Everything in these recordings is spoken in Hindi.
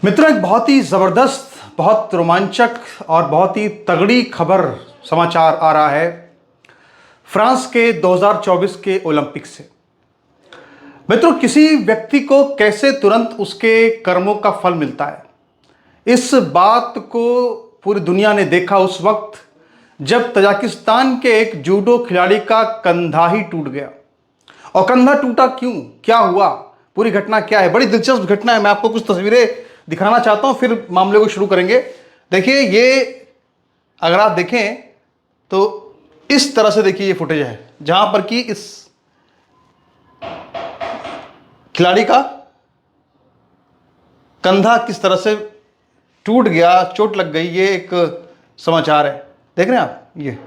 मित्रों, एक बहुत ही ज़बरदस्त, बहुत रोमांचक और बहुत ही तगड़ी खबर समाचार आ रहा है फ्रांस के 2024 के ओलंपिक्स से। मित्रों, किसी व्यक्ति को कैसे तुरंत उसके कर्मों का फल मिलता है, इस बात को पूरी दुनिया ने देखा उस वक्त जब तजाकिस्तान के एक जूडो खिलाड़ी का कंधा ही टूट गया। और कंधा टूटा क्यों, क्या हुआ, पूरी घटना क्या है? बड़ी दिलचस्प घटना है। मैं आपको कुछ तस्वीरें दिखाना चाहता हूं, फिर मामले को शुरू करेंगे। देखिए, ये अगर आप देखें तो इस तरह से देखिए, ये फुटेज है जहां पर कि इस खिलाड़ी का कंधा किस तरह से टूट गया, चोट लग गई। ये एक समाचार है, देख रहे हैं आप ये।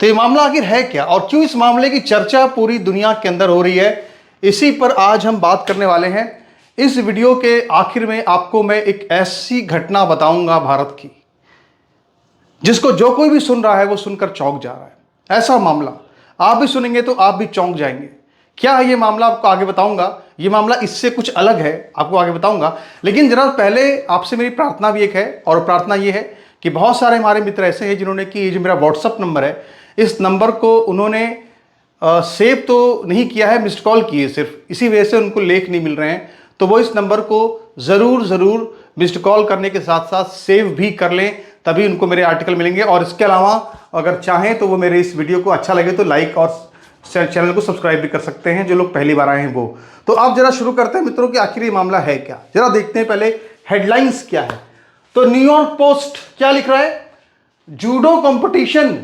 तो ये मामला आखिर है क्या और क्यों इस मामले की चर्चा पूरी दुनिया के अंदर हो रही है, इसी पर आज हम बात करने वाले हैं। इस वीडियो के आखिर में आपको मैं एक ऐसी घटना बताऊंगा भारत की, जिसको जो कोई भी सुन रहा है वो सुनकर चौंक जा रहा है। ऐसा मामला आप भी सुनेंगे तो आप भी चौंक जाएंगे। क्या है ये मामला, आपको आगे बताऊंगा। ये मामला इससे कुछ अलग है, आपको आगे बताऊंगा। लेकिन जरा पहले आपसे मेरी प्रार्थना भी एक है, और प्रार्थना ये है कि बहुत सारे हमारे मित्र ऐसे हैं जिन्होंने कि ये जो मेरा व्हाट्सअप नंबर है, इस नंबर को उन्होंने सेव तो नहीं किया है, मिस्ड कॉल किए सिर्फ, इसी वजह से उनको लेख नहीं मिल रहे हैं। तो वो इस नंबर को ज़रूर मिस्ड कॉल करने के साथ साथ सेव भी कर लें, तभी उनको मेरे आर्टिकल मिलेंगे। और इसके अलावा अगर चाहें तो वो मेरे इस वीडियो को अच्छा लगे तो लाइक और चैनल को सब्सक्राइब भी कर सकते हैं, जो लोग पहली बार आए हैं वो। तो आप जरा शुरू करते हैं मित्रों कि आखिर ये मामला है क्या। जरा देखते हैं पहले हेडलाइंस क्या है। तो न्यूयॉर्क पोस्ट क्या लिख रहा है? Judo competition,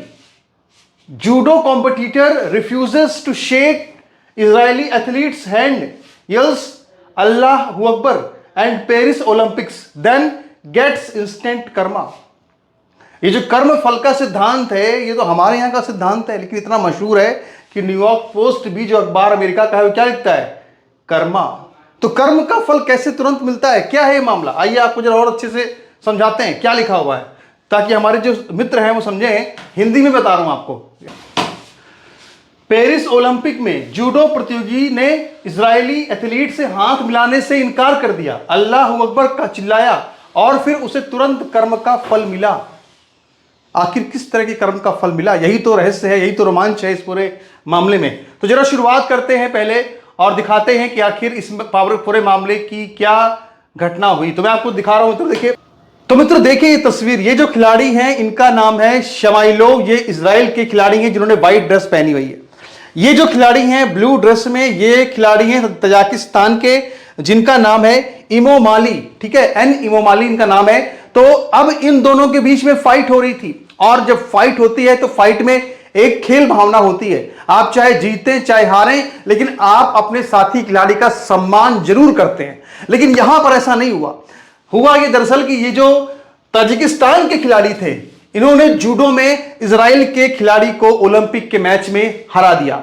judo competitor refuses to shake Israeli athletes hand, yells अल्लाहू अकबर and Paris Olympics then gets instant karma. ये जो कर्म फल का सिद्धांत है, ये तो हमारे यहां का सिद्धांत है, लेकिन इतना मशहूर है कि न्यूयॉर्क पोस्ट भी, जो अखबार अमेरिका का है, वो क्या लिखता है? कर्मा। तो कर्म का फल कैसे तुरंत मिलता है, क्या है ये मामला? आइए आपको जरा और अच्छे से समझाते हैं क्या लिखा हुआ है, ताकि हमारे जो मित्र हैं वो समझें। हिंदी में बता रहा हूं आपको। पेरिस ओलंपिक में जूडो प्रतियोगी ने इजरायली एथलीट से हाथ मिलाने से इनकार कर दिया, अल्लाहू अकबर का चिल्लाया और फिर उसे तुरंत कर्म का फल मिला। आखिर किस तरह के कर्म का फल मिला, यही तो रहस्य है, यही तो रोमांच है इस पूरे मामले में। तो जरा शुरुआत करते हैं पहले और दिखाते हैं कि आखिर इस पूरे मामले की क्या घटना हुई। तो मैं आपको दिखा रहा हूं, तो देखिए। तो मित्र देखिए ये तस्वीर, ये जो खिलाड़ी हैं इनका नाम है शमाइलोव। ये इजराइल के खिलाड़ी हैं जिन्होंने व्हाइट ड्रेस पहनी हुई है। ये जो खिलाड़ी हैं ब्लू ड्रेस में, ये खिलाड़ी हैं तजाकिस्तान के, जिनका नाम है इमोमाली। ठीक है, एन इमोमाली इनका नाम है। तो अब इन दोनों के बीच में फाइट हो रही थी, और जब फाइट होती है तो फाइट में एक खेल भावना होती है। आप चाहे जीतें चाहे हारें, लेकिन आप अपने साथी खिलाड़ी का सम्मान जरूर करते हैं। लेकिन यहां पर ऐसा नहीं हुआ ये दरअसल कि ये जो ताजिकिस्तान के खिलाड़ी थे, इन्होंने जूडो में इजराइल के खिलाड़ी को ओलंपिक के मैच में हरा दिया।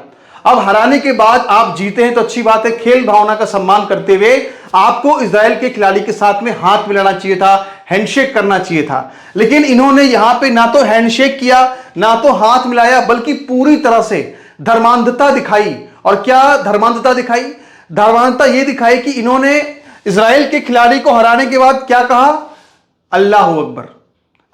अब हराने के बाद आप जीते हैं तो अच्छी बात है, खेल भावना का सम्मान करते हुए आपको इजराइल के खिलाड़ी के साथ में हाथ मिलाना चाहिए था, हैंडशेक करना चाहिए था। लेकिन इन्होंने यहां पे ना तो हैंडशेक किया, ना तो हाथ मिलाया, बल्कि पूरी तरह से धर्मांधता दिखाई। और क्या धर्मांधता दिखाई? धर्मांधता यह दिखाई कि इन्होंने इजराइल के खिलाड़ी को हराने के बाद क्या कहा? अल्लाहू अकबर।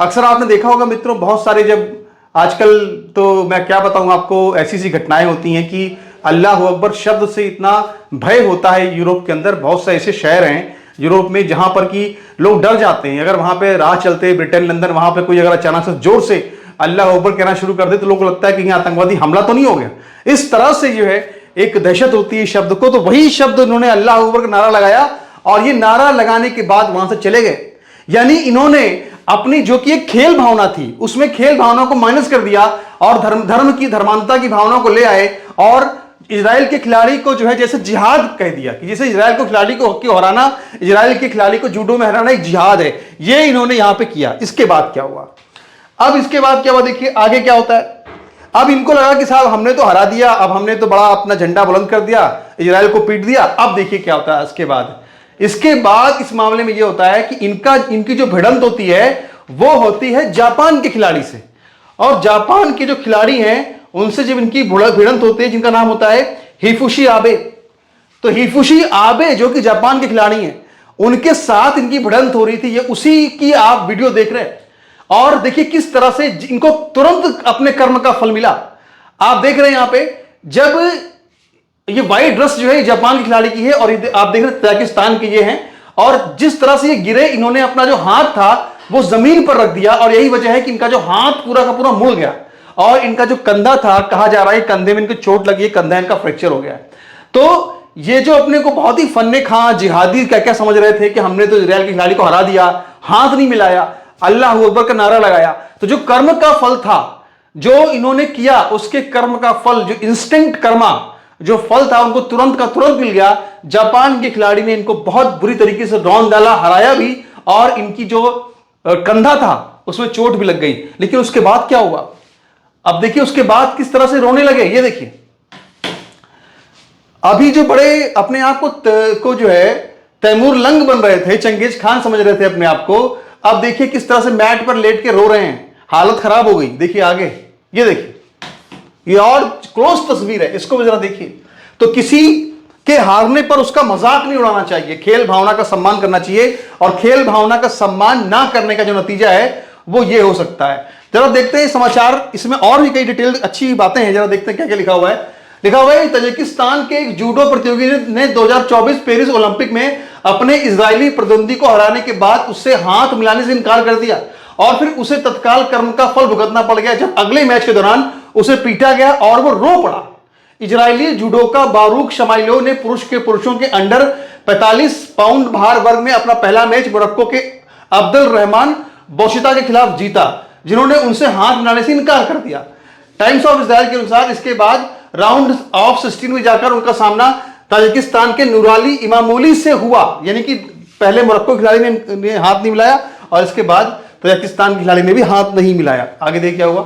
अक्सर आपने देखा होगा मित्रों, बहुत सारे, जब आजकल तो मैं क्या बताऊं आपको, ऐसी घटनाएं होती हैं कि अल्लाहू अकबर शब्द से इतना भय होता है। यूरोप के अंदर बहुत से ऐसे शहर हैं यूरोप में जहां पर कि लोग डर जाते हैं। अगर वहां पे राह चलते, ब्रिटेन, लंदन, वहां पे कोई अगर अचानक से जोर से अल्लाहू अकबर कहना शुरू कर दे तो लोगों को लगता है कि यहाँ आतंकवादी हमला तो नहीं हो गया। इस तरह से जो है एक दहशत होती है शब्द को। तो वही शब्द उन्होंने अल्लाहू अकबर का नारा लगाया, और ये नारा लगाने के बाद वहां से चले गए। यानी इन्होंने अपनी जो कि एक खेल भावना थी, उसमें खेल भावना को माइनस कर दिया और धर्म की, धर्मांधता की भावना को ले आए, और इजराइल के खिलाड़ी को जो है जैसे जिहाद कह दिया, कि जैसे इजराइल को खिलाड़ी को हराना, इजराइल के खिलाड़ी को जूडो में हराना एक जिहाद है। ये इन्होंने यहां पे किया। इसके बाद क्या हुआ? अब इसके बाद क्या हुआ, देखिए आगे क्या होता है। अब इनको लगा कि साहब हमने तो हरा दिया, अब हमने तो बड़ा अपना झंडा बुलंद कर दिया, इजराइल को पीट दिया। अब देखिए क्या होता है इसके बाद इस मामले में यह होता है कि इनकी जो भिड़ंत होती है वो होती है जापान के खिलाड़ी से। और जापान के जो खिलाड़ी हैं उनसे जब इनकी भिड़ंत होती है, जिनका नाम होता है हिफुशी आबे। तो हिफुशी आबे जो कि जापान के खिलाड़ी हैं, उनके साथ इनकी भिड़ंत हो रही थी। ये उसी की आप वीडियो देख रहे हैं और देखिए किस तरह से इनको तुरंत अपने कर्म का फल मिला। आप देख रहे हैं यहां पे, जब ये व्हाइट ड्रेस जो है जापान के खिलाड़ी की है और आप देख रहे हैं ताजिकिस्तान के ये हैं, और जिस तरह से ये गिरे, इन्होंने अपना जो हाथ था वो जमीन पर रख दिया और यही वजह है कि इनका जो हाथ पूरा का पूरा मुड़ गया और इनका जो कंधा था, कहा जा रहा है कंधे में इनको चोट लगी है, कंधा इनका फ्रैक्चर हो गया है। तो ये जो अपने को बहुत ही फन्ने खां जिहादी क्या क्या समझ रहे थे कि हमने तो इजराइल के खिलाड़ी को हरा दिया, हाथ नहीं मिलाया, अल्लाह अकबर का नारा लगाया, तो जो कर्म का फल था जो इन्होंने किया, उसके कर्म का फल, जो इंस्टिंक्ट कर्मा जो फल था, उनको तुरंत का तुरंत मिल गया। जापान के खिलाड़ी ने इनको बहुत बुरी तरीके से रौंद डाला, हराया भी, और इनकी जो कंधा था उसमें चोट भी लग गई। लेकिन उसके बाद क्या हुआ, अब देखिए उसके बाद किस तरह से रोने लगे। ये देखिए, अभी जो बड़े अपने आप को जो है तैमूर लंग बन रहे थे, चंगेज खान समझ रहे थे अपने आप को, अब देखिए किस तरह से मैट पर लेट के रो रहे हैं, हालत खराब हो गई। देखिए आगे, ये देखिए, ये और क्लोज तस्वीर है, इसको भी जरा देखिए। तो किसी के हारने पर उसका मजाक नहीं उड़ाना चाहिए, खेल भावना का सम्मान करना चाहिए, और खेल भावना का सम्मान ना करने का जो नतीजा है वो ये हो सकता है। जरा देखते हैं समाचार, इसमें और भी कई डिटेल अच्छी बातें हैं, जरा देखते हैं क्या क्या लिखा हुआ है। लिखा हुआ है तजिकिस्तान के एक जूडो प्रतियोगी ने 2024 पेरिस ओलंपिक में अपने इजरायली प्रतिद्वंदी को हराने के बाद उससे हाथ मिलाने से इनकार कर दिया और फिर उसे तत्काल कर्म का फल भुगतना पड़ गया जब अगले मैच के दौरान उसे पीटा गया और वो रो पड़ा। इजरायली जूडोका बारूक शमाइलो ने पुरुषों के अंडर 45 पाउंड भार वर्ग में अपना पहला मैच मोरक्को के अब्दुल रहमान बोशिता के खिलाफ जीता, जिन्होंने उनसे हाथ मिलाने से इनकार कर दिया। टाइम्स ऑफ इजराइल के अनुसार इसके बाद राउंड ऑफ 16 में जाकर उनका सामना ताजिकिस्तान के नूराली इमामोली से हुआ, यानी कि पहले मोरक्को खिलाड़ी ने हाथ नहीं मिलाया और इसके बाद ताजिकिस्तान खिलाड़ी ने भी हाथ नहीं मिलाया। आगे देखिए क्या हुआ।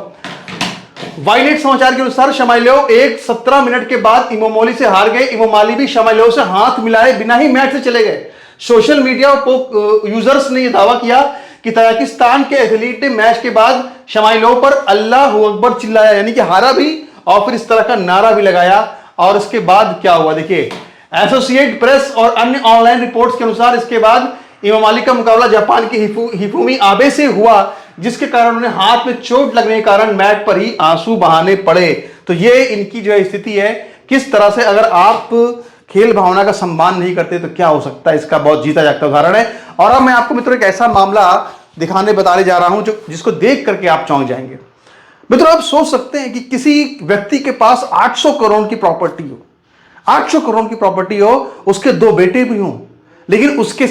वाइनेट समाचार के अनुसार शमाइलोव 17 मिनट के बाद इमामोली से हार गए। इमामोली भी शमाइलोव से हाथ मिलाए बिना ही मैच से चले गए। सोशल मीडिया यूजर्स ने यह दावा किया कि ताजिकिस्तान के एथलीट ने मैच के बाद शमाइलोव पर अल्लाह अकबर चिल्लाया, यानी कि हारा भी और फिर इस तरह का नारा भी लगाया। और इसके बाद क्या हुआ देखिए, एसोसिएट प्रेस और अन्य ऑनलाइन रिपोर्ट्स के अनुसार इसके बाद इमामोली का मुकाबला जापान के हिफुमी आबे से हुआ, जिसके कारण उन्हें हाथ में चोट लगने के कारण मैट पर ही आंसू बहाने पड़े। तो ये इनकी जो स्थिति है, किस तरह से अगर आप खेल भावना का सम्मान नहीं करते तो क्या हो सकता है, इसका बहुत जीता जागता उदाहरण है। और अब मैं आपको मित्रों एक ऐसा मामला बताने जा रहा हूं जिसको देख करके आप चौंक जाएंगे। मित्रों आप सोच सकते हैं कि किसी व्यक्ति के पास 800 करोड़ की प्रॉपर्टी हो, 800 करोड़ की प्रॉपर्टी हो, उसके 2 बेटे भी हों, लेकिन उसके